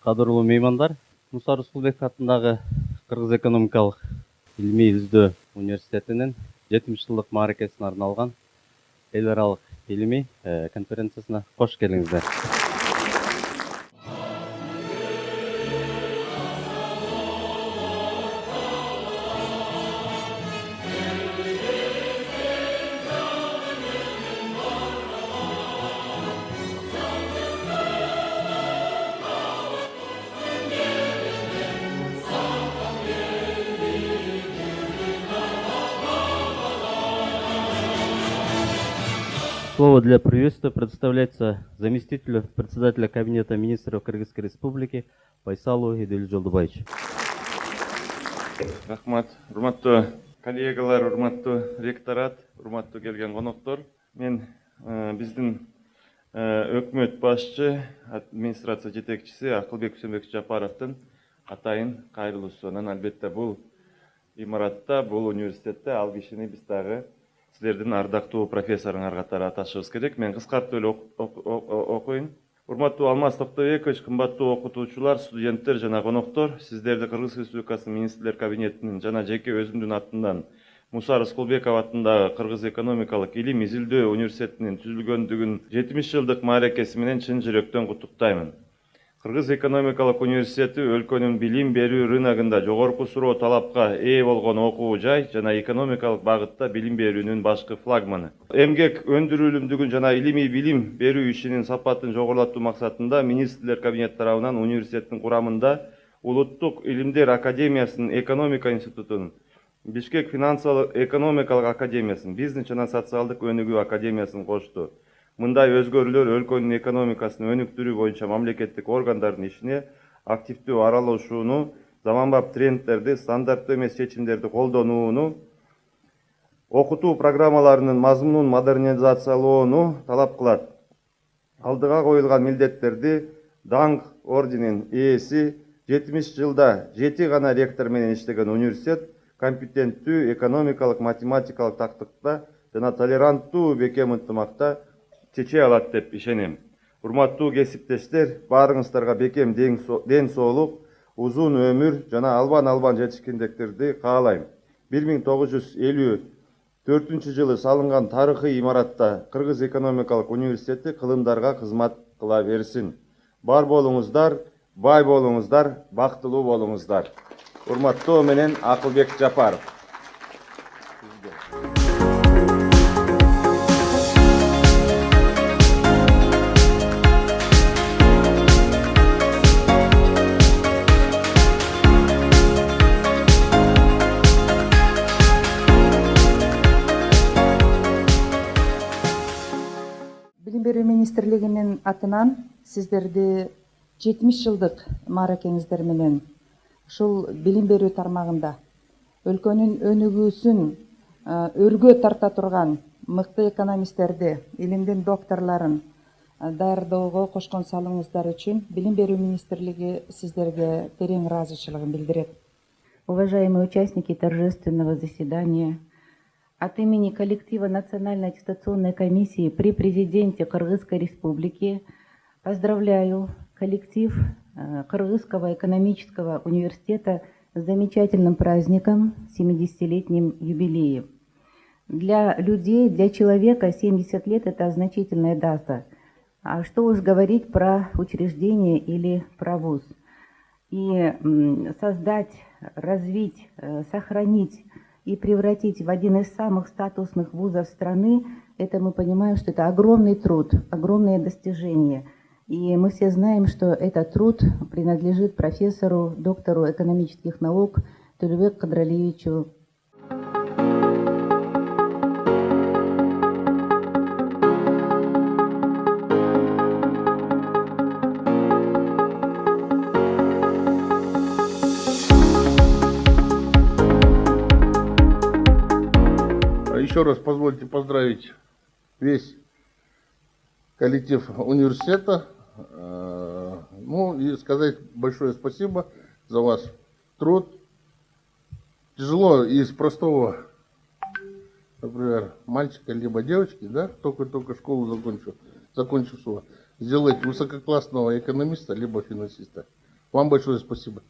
Кадырлуу меймандар, Муса Рыскулбеков атындагы Кыргыз экономикалык илимий издөө университетинин 70 жылдык мааракесине арналган эл аралык илимий конференциясына кош келиңиздер. Слово для приветствия предоставляется заместителю председателя Кабинета министров Кыргызской Республики Байсалу Эдил Жолдубаевич. Рахмат, урматтуу коллегалар, урматтуу ректорат, урматтуу келген коноктор. Мен биздин өкмөт башчы, администрация жетекчиси Акылбек Үсөнбекович Жапаровдун атайын кайрылуусу. Анан албетте бул имаратта, бул университетте ал кишини биз дагы силердин ардактуу профессоруңар катары аташыбыз керек. Мен кыскартып эле окуйн. Урматтуу Алмаз Токтойбекович, кымбаттуу окутуучулар, студенттер жана коноктор, сиздерди Кыргыз Республикасынын министрлер кабинетинин жана жеке өзүмдүн атымдан Муса Рыскулбеков атындагы Кыргыз экономикалык илим изилдөө университетинин түзүлгөндүгүн 70 жылдык мааракеси менен чын жүрөктөн куттуктаймын. Кыргыз экономикалык университети өлкөнүн билим берүү рыногунда жогорку суроо талапка ээ болгон окуу жай жана экономикалык багытта билим берүүнүн башкы флагманы. Эмгек өндүрүлүмдүгүн жана илимий билим берүү ишинин сапатын жогорулатуу максатында министрлер кабинети тарабынан университеттин курамында Улуттук илимдер академиясынын экономика институтунун, Бишкек финансылык экономикалык академиясынын, бизнес жана социалдык өнүгүү академиясын кошту. Мындай өзгөрүүлөр өлкөнүн экономикасын өнүктүрүү боюнча мамлекеттик органдардын ишине активдүү аралашууну, заманбап трендтерди, стандарттуу эмес чечимдерди колдонууну, окутуу программаларынын мазмунун модернизациялоону талап кылат. Алдыга коюлган милдеттерди даңк орденинин ээси 70 жылда 7 гана ректор менен иштеген университет компетенттүү экономикалык математикалык тактыкта жана толеранттуу бекем ынтымакта чече алат деп ишенем. Урматтуу кесиптештер, баарыңыздарга бекем ден соолук, узун өмүр жана албан жетишкендиктерди каалайм. 1954 жылы салынган тарыхый имаратта Кыргыз экономикалык университети кылымдарга кызмат кыла берсин. Бар болуңуздар, бай болуңуздар, бактылуу болуңуздар. Урматтоо менен Акылбек Жапаров. Билим берүү министрлигинин атынан сиздерди 70 жылдык мааракеңиздер менен ушул билим берүү тармагында өлкөнүн өнүгүүсүн өргө тарта турган мыкты экономисттерди, илимдин докторлорун даярдоого кошкон салымыңыздар үчүн Билим берүү министрлиги сиздерге терең ыраазычылыгын билдирет. Уважаемые участники торжественного заседания, от имени коллектива Национальной аттестационной комиссии при президенте Кыргызской Республики поздравляю коллектив Кыргызского экономического университета с замечательным праздником, 70-летним юбилеем. Для людей, для человека 70 лет – это значительная дата. А что уж говорить про учреждение или про вуз. И создать, развить, сохранить и превратить в один из самых статусных вузов страны, это мы понимаем, что это огромный труд, огромное достижение. И мы все знаем, что этот труд принадлежит профессору, доктору экономических наук Төлөбек Кыдралиевичу. Еще раз позвольте поздравить весь коллектив университета. Ну и сказать большое спасибо за ваш труд. Тяжело из простого, например, мальчика либо девочки, да, только школу закончившего, сделать высококлассного экономиста либо финансиста. Вам большое спасибо.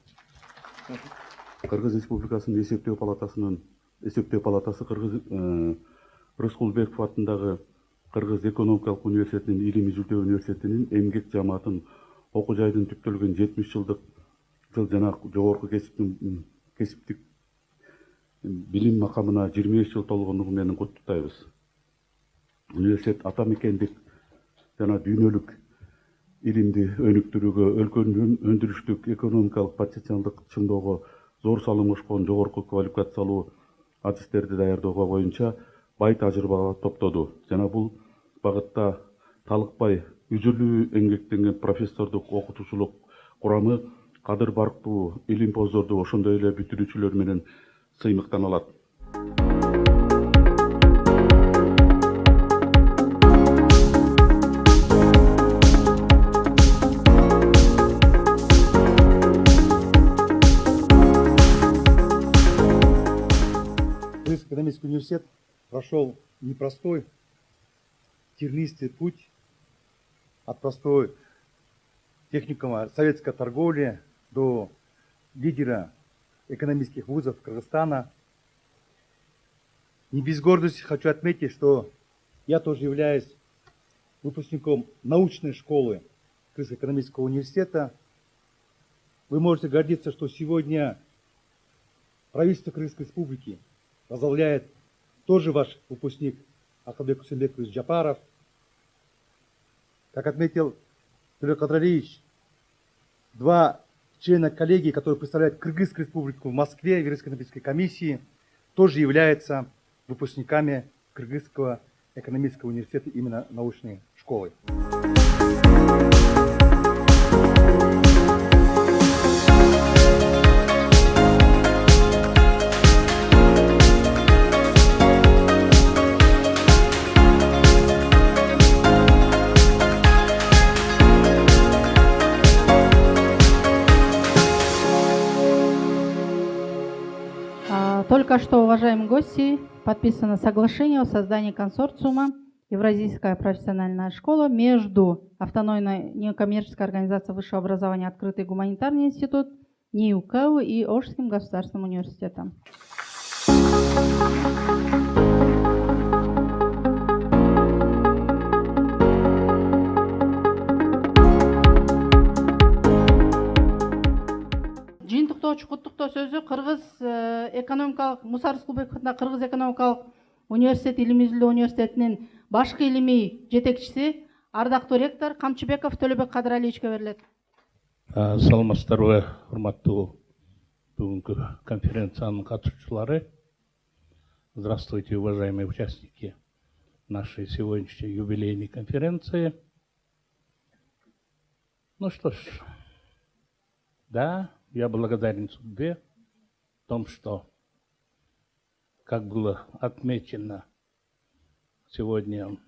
Кыргыз Республикасынын эсептөө палатасы Рыскулбеков атындагы Кыргыз экономикалык университетинин илимий жүлдө университетинин эмгек жамаатын окуу жайдын түптөлгөн 70 жылдык жана жогорку кесиптик билим макамына 25 жыл толгондугу менен куттуктайбыз. Университет ата мекендик жана дүйнөлүк илимди өнүктүрүүгө, өлкөнүн өндүрүштүк экономикалык потенциалдык чыңдоого зор салым кошкон жогорку квалификациялуу адистерди даярдоого боюнча бай тажрыйба топтоду жана бул багытта талыкпай үзүлүү эмгектенген профессордук окутуучулук курамы кадыр барктуу илимпоздорду ошондой эле бүтүрүүчүлөр менен сыймыктана алат. Кыргызский экономический университет прошел непростой, тернистый путь от простой техникума советской торговли до лидера экономических вузов Кыргызстана. Не без гордости хочу отметить, что я тоже являюсь выпускником научной школы Кыргызского экономического университета. Вы можете гордиться, что сегодня правительство Кыргызской республики возглавляет тоже ваш выпускник Акылбек Усенбекович Джапаров. Как отметил Төлек Кадыралиевич, два члена коллегии, которые представляют Кыргызскую республику в Москве, в Евразийской экономической комиссии, тоже являются выпускниками Кыргызского экономического университета, именно научной школы. Только что, уважаемые гости, подписано соглашение о создании консорциума Евразийская профессиональная школа между автономной некоммерческой организацией высшего образования «Открытый гуманитарный институт» НИУКЭУ и Ошским государственным университетом. Куттуктоо сөзү Кыргыз экономикалык Муса Рыскулбеков атындагы Кыргыз экономикалык университет илимий изилдөө университетинин башкы илимий жетекчиси ардактуу ректор Камчыбеков Төлөбек Кадыралиевичке берилет. Саламатсыздарбы, урматтуу бүгүнкү конференциянын катышуучулары. Здравствуйте, уважаемые участники нашей сегодняшней юбилейной конференции. Ну что ж, да, я благодарен судьбе в том, что, как было отмечено сегодня в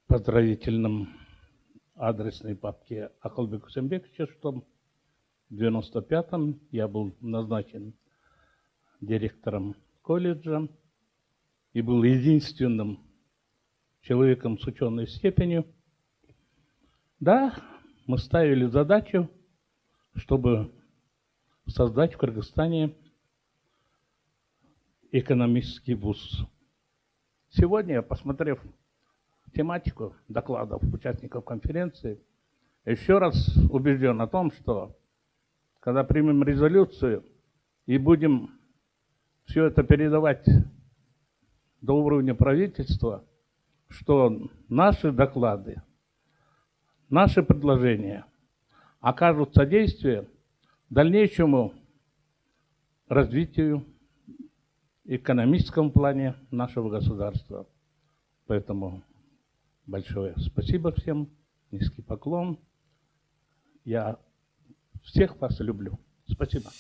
поздравительном адресной папке Акылбека Усенбековича, что в 95-м я был назначен директором колледжа и был единственным человеком с ученой степенью. Да, мы ставили задачу, чтобы создать в Кыргызстане экономический вуз. Сегодня, посмотрев тематику докладов участников конференции, еще раз убежден о том, что когда примем резолюцию и будем все это передавать до уровня правительства, что наши доклады, наши предложения окажут содействие дальнейшему развитию экономическом плане нашего государства. Поэтому большое спасибо всем, низкий поклон. Я всех вас люблю. Спасибо.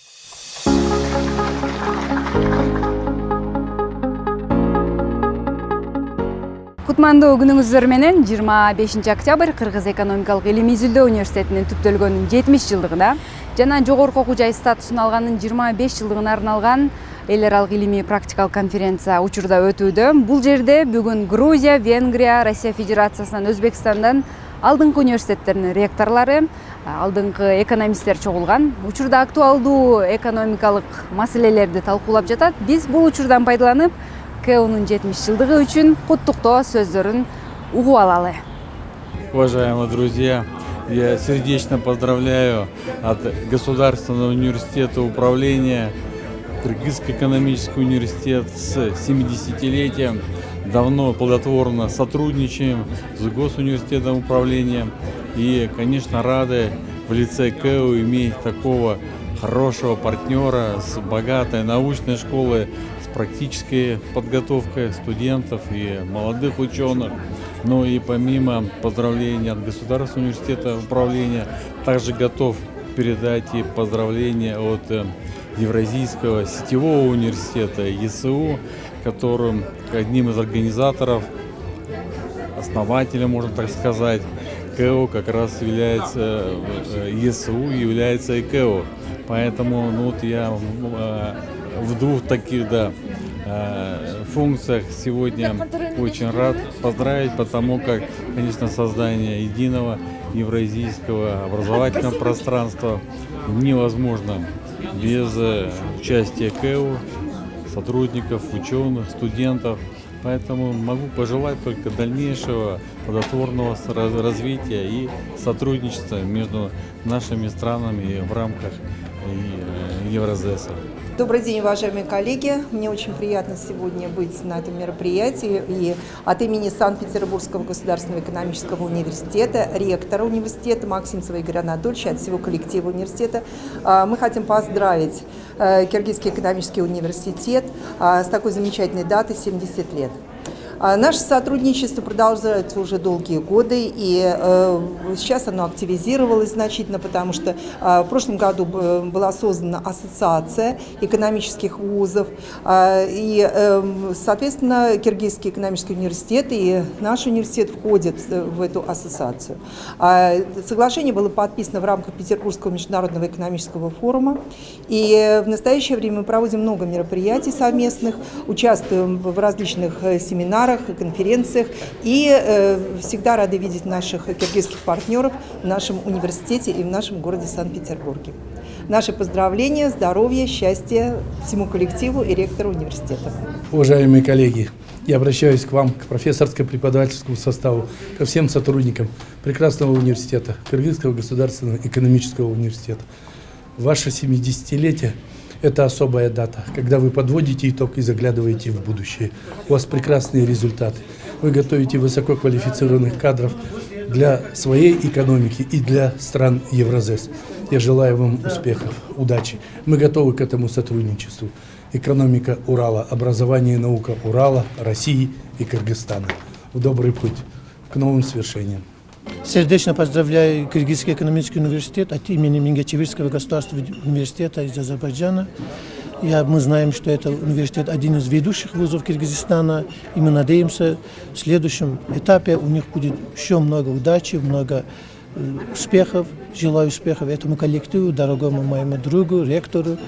Кутмандуу күнүңүздөр менен 25 октябрь Кыргыз экономикалык илимий изилдөө университетинин түптөлгөнүнүн 70 жылдыгына жана жогорку окуу жай статусун алганын 25 жылдыгына арналган эл аралык илимий практикалык конференция учурда өтүүдө. Бул жерде бүгүн Грузия, Венгрия, Россия Федерациясынан, Өзбекстандан алдыңкы университеттердин ректорлору, алдыңкы экономисттер чогулган. Учурда актуалдуу экономикалык маселелерди талкуулап жатат. Биз бул учурдан пайдаланып, КЭУнун 70 жылдыгы үчүн куттуктоо сөздөрүн угуп алалы. Уважаемые друзья, я сердечно поздравляю от Государственного университета управления Кыргызский экономический университет с 70-летием. Давно плодотворно сотрудничаем с Госуниверситетом управления и, конечно, рады в лице КЭУ иметь такого хорошего партнера с богатой научной школой, с практической подготовкой студентов и молодых ученых. Ну и помимо поздравлений от Государственного университета управления, также готов передать и поздравления от Евразийского сетевого университета ЕСУ, которым одним из организаторов, основателем, можно так сказать, КЭУ как раз является ЕСУ, является и КЭУ. Поэтому я в двух таких функциях сегодня очень рад поздравить, потому как, конечно, создание единого евразийского образовательного пространства невозможно без участия КЭУ, сотрудников, ученых, студентов. Поэтому могу пожелать только дальнейшего плодотворного развития и сотрудничества между нашими странами в рамках Евразеса. Добрый день, уважаемые коллеги. Мне очень приятно сегодня быть на этом мероприятии. И от имени Санкт-Петербургского государственного экономического университета, ректора университета Максимцева Игоря Анатольевича, от всего коллектива университета, мы хотим поздравить Киргизский экономический университет с такой замечательной датой 70 лет. Наше сотрудничество продолжается уже долгие годы, и сейчас оно активизировалось значительно, потому что в прошлом году была создана ассоциация экономических вузов, и, соответственно, Киргизский экономический университет и наш университет входят в эту ассоциацию. Соглашение было подписано в рамках Петербургского международного экономического форума, и в настоящее время мы проводим много мероприятий совместных, участвуем в различных семинарах, и конференциях, и всегда рады видеть наших киргизских партнеров в нашем университете и в нашем городе Санкт-Петербурге. Наши поздравления, здоровья, счастья всему коллективу и ректору университета. Уважаемые коллеги, я обращаюсь к вам, к профессорско-преподавательскому составу, ко всем сотрудникам прекрасного университета, Кыргызского государственного экономического университета. Ваше 70-летие – это особая дата, когда вы подводите итог и заглядываете в будущее. У вас прекрасные результаты. Вы готовите высококвалифицированных кадров для своей экономики и для стран Евразес. Я желаю вам успехов, удачи. Мы готовы к этому сотрудничеству. Экономика Урала, образование и наука Урала, России и Кыргызстана. В добрый путь к новым свершениям. Сердечно поздравляю Кыргызский экономический университет от имени Мингячевирского государственного университета из Азербайджана. Мы знаем, что это университет один из ведущих вузов Киргизстана, и мы надеемся, в следующем этапе у них будет еще много удачи, много успехов. Желаю успехов этому коллективу, дорогому моему другу, ректору,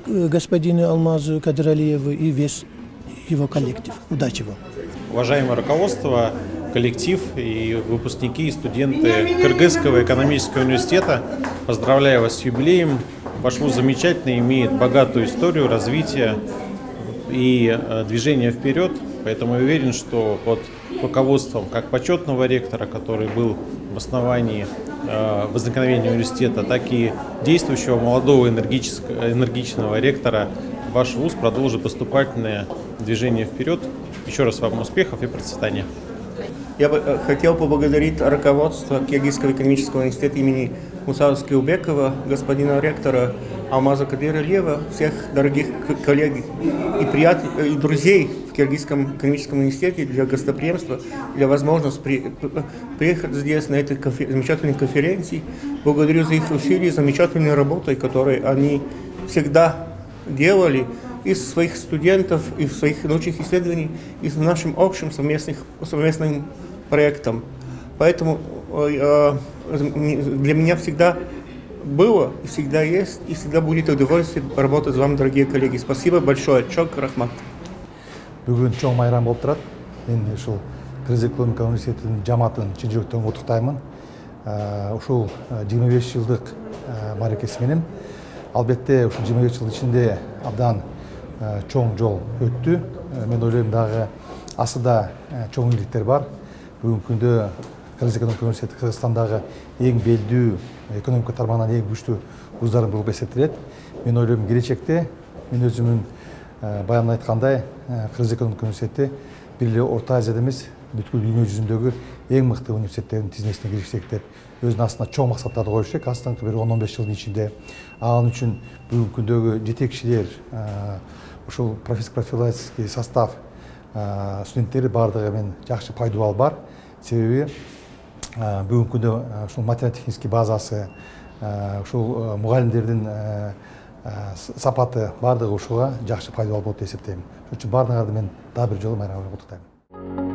господину Алмазу Кадыралиеву и весь его коллектив. Удачи вам! Уважаемое руководство, коллектив и выпускники и студенты Кыргызского экономического университета, поздравляю вас с юбилеем. Ваш вуз замечательный, имеет богатую историю развития и движения вперед, поэтому я уверен, что под руководством как почетного ректора, который был в основании возникновения университета, так и действующего молодого энергичного ректора, ваш вуз продолжит поступательное движение вперед. Еще раз вам успехов и процветания. Я бы хотел поблагодарить руководство Киргизского экономического университета имени Муса Скилбекова, господина ректора Алмаза Кадыралиева, всех дорогих коллег и друзей в Киргизском экономическом университете для гостеприимства, для возможности приехать здесь на этой замечательной конференции. Благодарю за их усилия, замечательной работой, которую они всегда делали и своих студентов, и в своих научных исследованиях, и в нашем общем совместным проектом. Поэтому для меня всегда было, и всегда есть, и всегда будет удовольствие работать с вами, дорогие коллеги. Спасибо большое. Чок, рахмат. Бүгін чоң майрам болып тұрады. Мен Кыргыз экономика университетинин жамаатын чын жүрөктөн куттуктаймын. Ушул 25 жылдык мааракеси менен албетте ушул 25 жыл ичинде абдан чоң жол өттү. Мен ойлойм дагы асыда чоң ийгиликтер бар. Бүгүнкү күндө Кыргыз экономика университети Кыргызстандагы эң белдүү экономика тармагынан эң күчтүү вуздардын болуп эсептелет. Мен ойлойм келечекте мен өзүмүн баянда айткандай Кыргыз экономика университети бир эле Орто Азияда эмес, бүткүл дүйнө жүзүндөгү эң мыкты университеттердин тизмесине киришсек деп өзүнүн астына чоң максаттарды коюшек. Астыңкы бир 10-15 жылдын ичинде ал үчүн бүгүнкү күндөгү жетекчилер, ушул профилактический состав студенттери бардыгы мен жакшы пайдубал бар. Себеби бүгүнкү күндө ушул материал-технический базасы, ушул мугалимдердин сапаты бардыгы ушуга жакшы пайдабал болот деп эсептейм. Ошон үчүн бардыгыңарды мен дагы бир жолу майрамга куттуктайм.